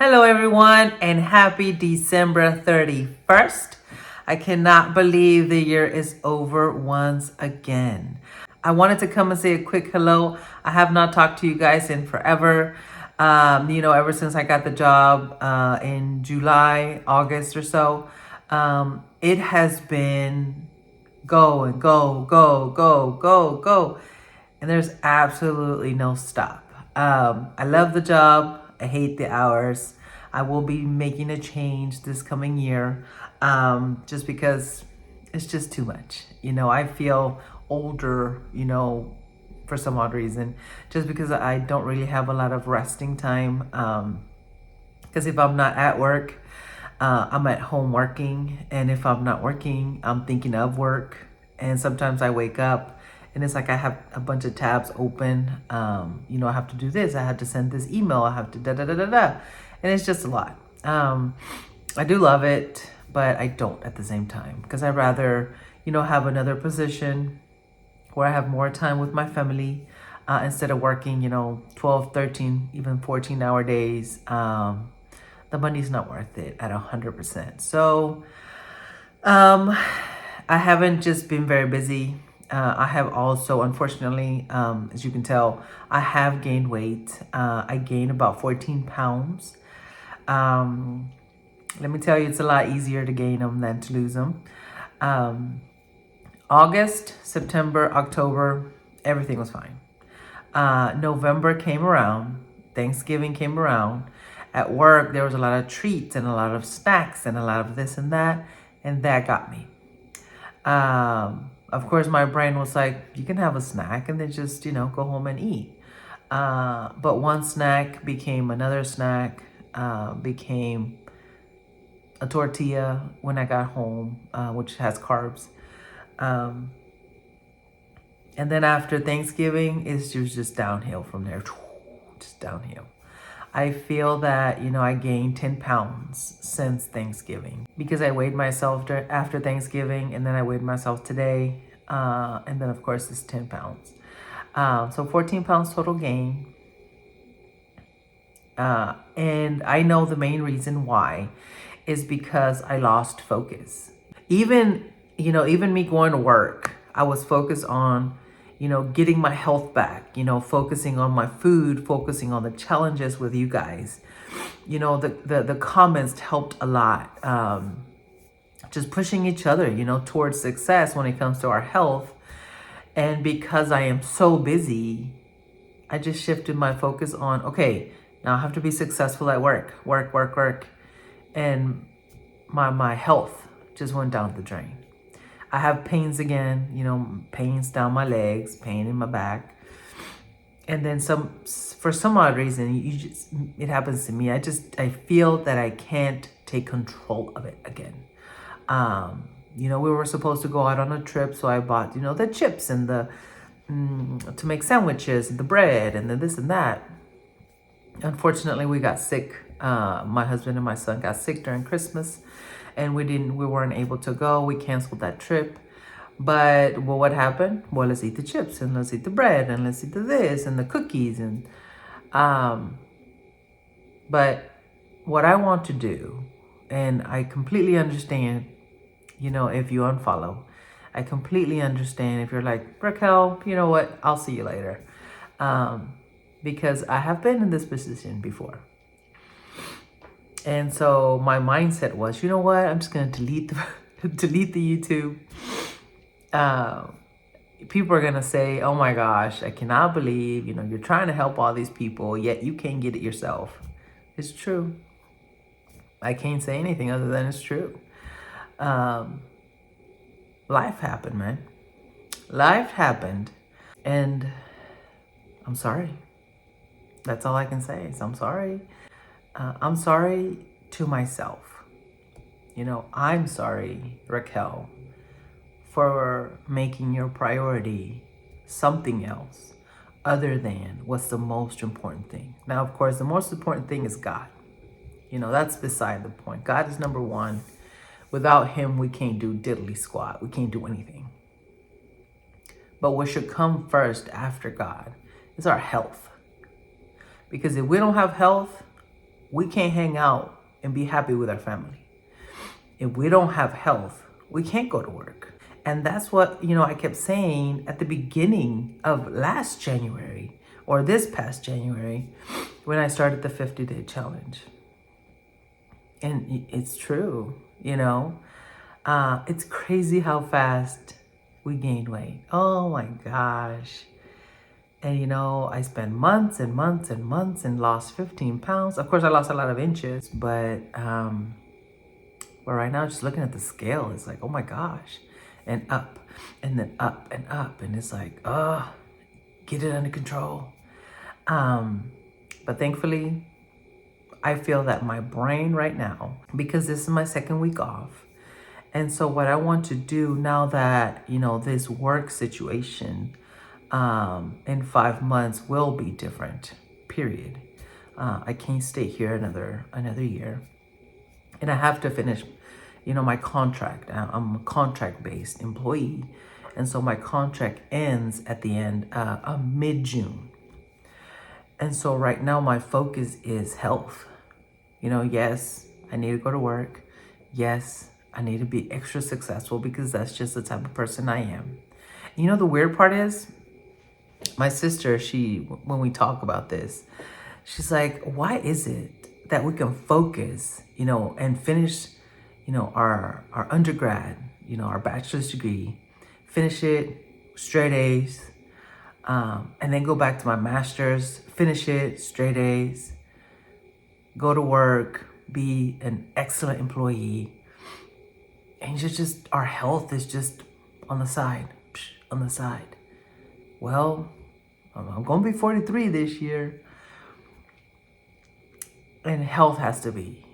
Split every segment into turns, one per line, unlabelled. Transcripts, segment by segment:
Hello, everyone, and happy December 31st. I cannot believe the year is over once again. I wanted to come and say a quick hello. I have not talked to you guys in forever. Ever since I got the job in July, August or so, it has been go and go, go, go, go, go. And there's absolutely no stop. I love the job. I hate the hours. I will be making a change this coming year just because it's just too much. I feel older, for some odd reason, just because I don't really have a lot of resting time. Because if I'm not at work, I'm at home working. And if I'm not working, I'm thinking of work. And sometimes I wake up and it's like I have a bunch of tabs open. I have to do this. I have to send this email. I have to da da da da da. And it's just a lot. I do love it, but I don't at the same time because I'd rather, have another position where I have more time with my family instead of working, 12, 13, even 14-hour days. The money's not worth it at 100%. So I haven't just been very busy. I have also, unfortunately, as you can tell, I have gained weight. I gained about 14 pounds. Let me tell you, it's a lot easier to gain them than to lose them. August, September, October, everything was fine. November came around, Thanksgiving came around. At work, there was a lot of treats and a lot of snacks and a lot of this and that got me. Of course, my brain was like, you can have a snack and then just, go home and eat. But one snack became another snack, became a tortilla when I got home, which has carbs. And then after Thanksgiving, it's just downhill from there, just downhill. I feel that, I gained 10 pounds since Thanksgiving because I weighed myself after Thanksgiving and then I weighed myself today. And then, of course, it's 10 pounds. So 14 pounds total gain. And I know the main reason why is because I lost focus. Even me going to work, I was focused on getting my health back, focusing on my food, focusing on the challenges with you guys. The comments helped a lot. Just pushing each other, towards success when it comes to our health. And because I am so busy, I just shifted my focus on, okay, now I have to be successful at work. And my health just went down the drain. I have pains again, pains down my legs, pain in my back. And then for some odd reason, it happens to me. I feel that I can't take control of it again. We were supposed to go out on a trip. So I bought, the chips and to make sandwiches and the bread and the this and that. Unfortunately, we got sick. My husband and my son got sick during Christmas. And we weren't able to go. We canceled that trip. But what happened? Well, let's eat the chips and let's eat the bread and let's eat the this and the cookies and but what I want to do, and I completely understand, if you unfollow, I completely understand if you're like, Raquel, you know what? I'll see you later. Because I have been in this position before. And so my mindset was, you know what? I'm just going to delete the YouTube. People are going to say, oh my gosh, I cannot believe, you're trying to help all these people, yet you can't get it yourself. It's true. I can't say anything other than it's true. Life happened, man. Life happened. And I'm sorry. That's all I can say is I'm sorry. I'm sorry to myself. I'm sorry, Raquel, for making your priority something else other than what's the most important thing. Now, of course, the most important thing is God. That's beside the point. God is number one. Without him, we can't do diddly squat. We can't do anything. But what should come first after God is our health. Because if we don't have health, we can't hang out and be happy with our family. If we don't have health, we can't go to work. And that's what, I kept saying at the beginning of last January or this past January when I started the 50-day challenge. And it's true, it's crazy how fast we gain weight. Oh my gosh. And I spent months and months and months and lost 15 pounds. Of course, I lost a lot of inches, but right now, just looking at the scale, it's like, oh my gosh, and up, and then up and up, and it's like, get it under control. But thankfully, I feel that my brain right now, because this is my second week off, and so what I want to do now that, this work situation in 5 months will be different, period. I can't stay here another year. And I have to finish, my contract. I'm a contract-based employee. And so my contract ends at the end of mid-June. And so right now my focus is health. Yes, I need to go to work. Yes, I need to be extra successful because that's just the type of person I am. The weird part is, my sister, when we talk about this, she's like, why is it that we can focus, and finish, our undergrad, our bachelor's degree, finish it, straight A's, and then go back to my master's, finish it, straight A's, go to work, be an excellent employee, and just our health is just on the side. Well, I'm going to be 43 this year. And health has to be,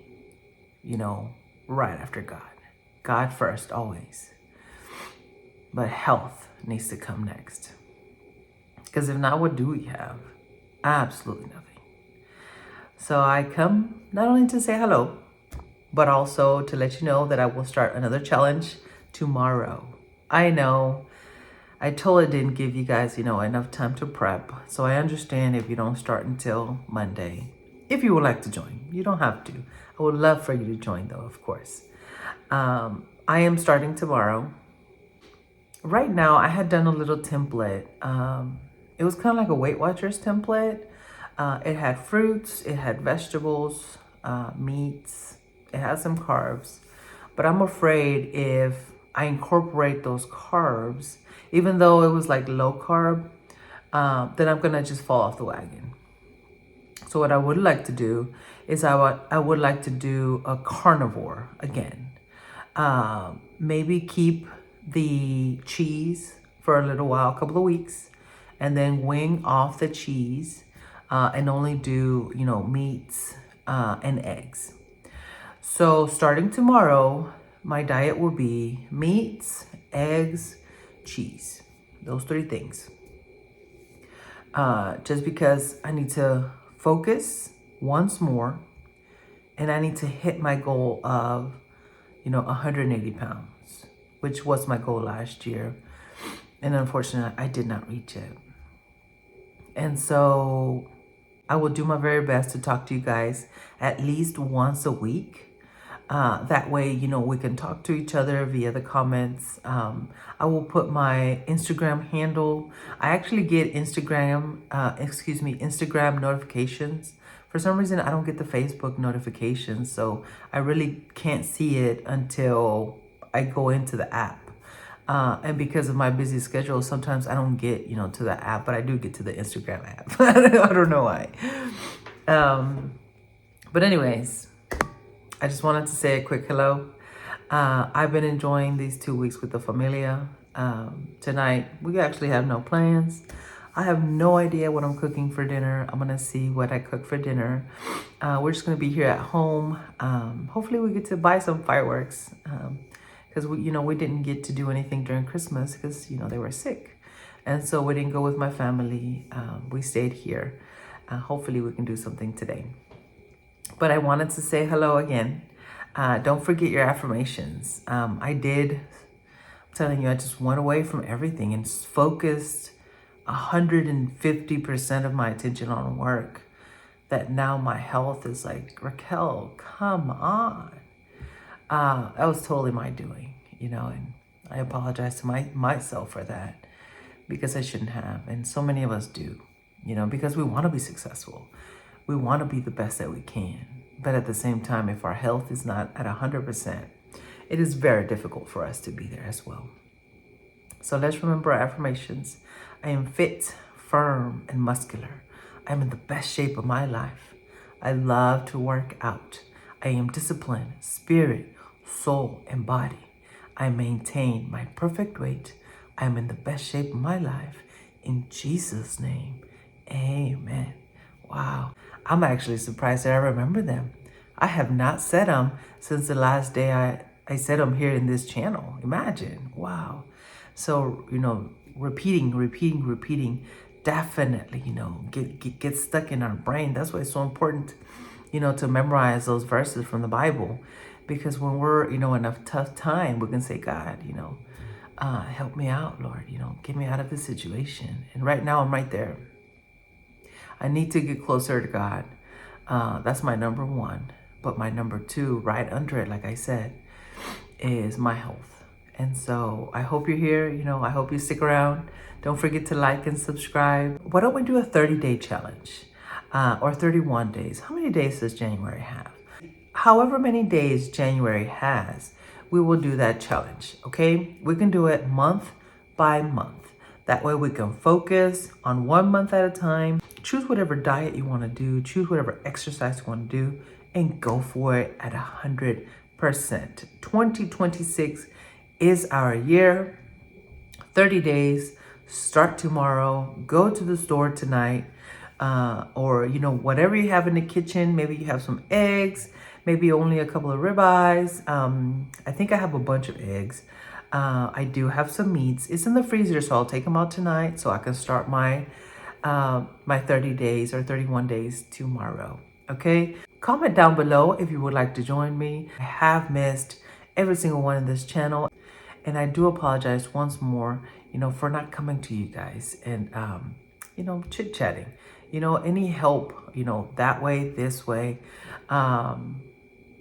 right after God. God first, always. But health needs to come next. Because if not, what do we have? Absolutely nothing. So I come not only to say hello, but also to let you know that I will start another challenge tomorrow. I know I totally didn't give you guys, enough time to prep. So I understand if you don't start until Monday. If you would like to join, you don't have to. I would love for you to join though, of course. I am starting tomorrow. Right now, I had done a little template. It was kind of like a Weight Watchers template. It had fruits, it had vegetables, meats, it had some carbs. But I'm afraid if I incorporate those carbs, even though it was like low carb, then I'm gonna just fall off the wagon. So what I would like to do is I would like to do a carnivore again. Maybe keep the cheese for a little while, a couple of weeks, and then wing off the cheese and only do, meats and eggs. So starting tomorrow, my diet will be meats, eggs, cheese. Those 3 things. Just because I need to focus once more, and I need to hit my goal of, 180 pounds, which was my goal last year. And unfortunately, I did not reach it. And so I will do my very best to talk to you guys at least once a week. That way, we can talk to each other via the comments. I will put my Instagram handle. I actually get Instagram notifications. For some reason, I don't get the Facebook notifications, so I really can't see it until I go into the app. And because of my busy schedule, sometimes I don't get, to the app, but I do get to the Instagram app. I don't know why. But anyways, I just wanted to say a quick hello. I've been enjoying these 2 weeks with the familia. Tonight, we actually have no plans. I have no idea what I'm cooking for dinner. I'm gonna see what I cook for dinner. We're just gonna be here at home. Hopefully we get to buy some fireworks because we didn't get to do anything during Christmas because they were sick. And so we didn't go with my family. We stayed here. Hopefully we can do something today. But I wanted to say hello again. Don't forget your affirmations. I'm telling you, I just went away from everything and focused 150% of my attention on work. that now my health is like, Raquel, come on. That was totally my doing, and I apologize to myself for that because I shouldn't have. And so many of us do, because we want to be successful. We want to be the best that we can. But at the same time, if our health is not at 100%, it is very difficult for us to be there as well. So let's remember our affirmations. I am fit, firm, and muscular. I am in the best shape of my life. I love to work out. I am disciplined, spirit, soul, and body. I maintain my perfect weight. I am in the best shape of my life. In Jesus' name, amen. Wow. I'm actually surprised that I remember them. I have not said them since the last day I said them here in this channel. Imagine. Wow. So, repeating, definitely, get stuck in our brain. That's why it's so important, to memorize those verses from the Bible. Because when we're, in a tough time, we can say, God, help me out, Lord, get me out of this situation. And right now I'm right there. I need to get closer to God. That's my number one. But my number two, right under it, like I said, is my health. And so I hope you're here. I hope you stick around. Don't forget to like and subscribe. Why don't we do a 30-day challenge or 31 days? How many days does January have? However many days January has, we will do that challenge, okay? We can do it month by month. That way we can focus on 1 month at a time. Choose whatever diet you want to do. Choose whatever exercise you want to do and go for it at 100%. 2026 is our year. 30 days. Start tomorrow. Go to the store tonight. Or, whatever you have in the kitchen. Maybe you have some eggs. Maybe only a couple of ribeyes. I think I have a bunch of eggs. I do have some meats. It's in the freezer, so I'll take them out tonight so I can start my 30 days or 31 days tomorrow. Okay? Comment down below if you would like to join me. I have missed every single one in this channel, and I do apologize once more, for not coming to you guys and chit-chatting. Any help, that way, this way,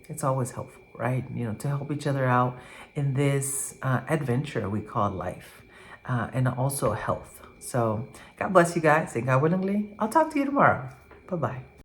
it's always helpful, right? To help each other out in this adventure we call life, and also health. So God bless you guys, and God willingly, I'll talk to you tomorrow. Bye-bye.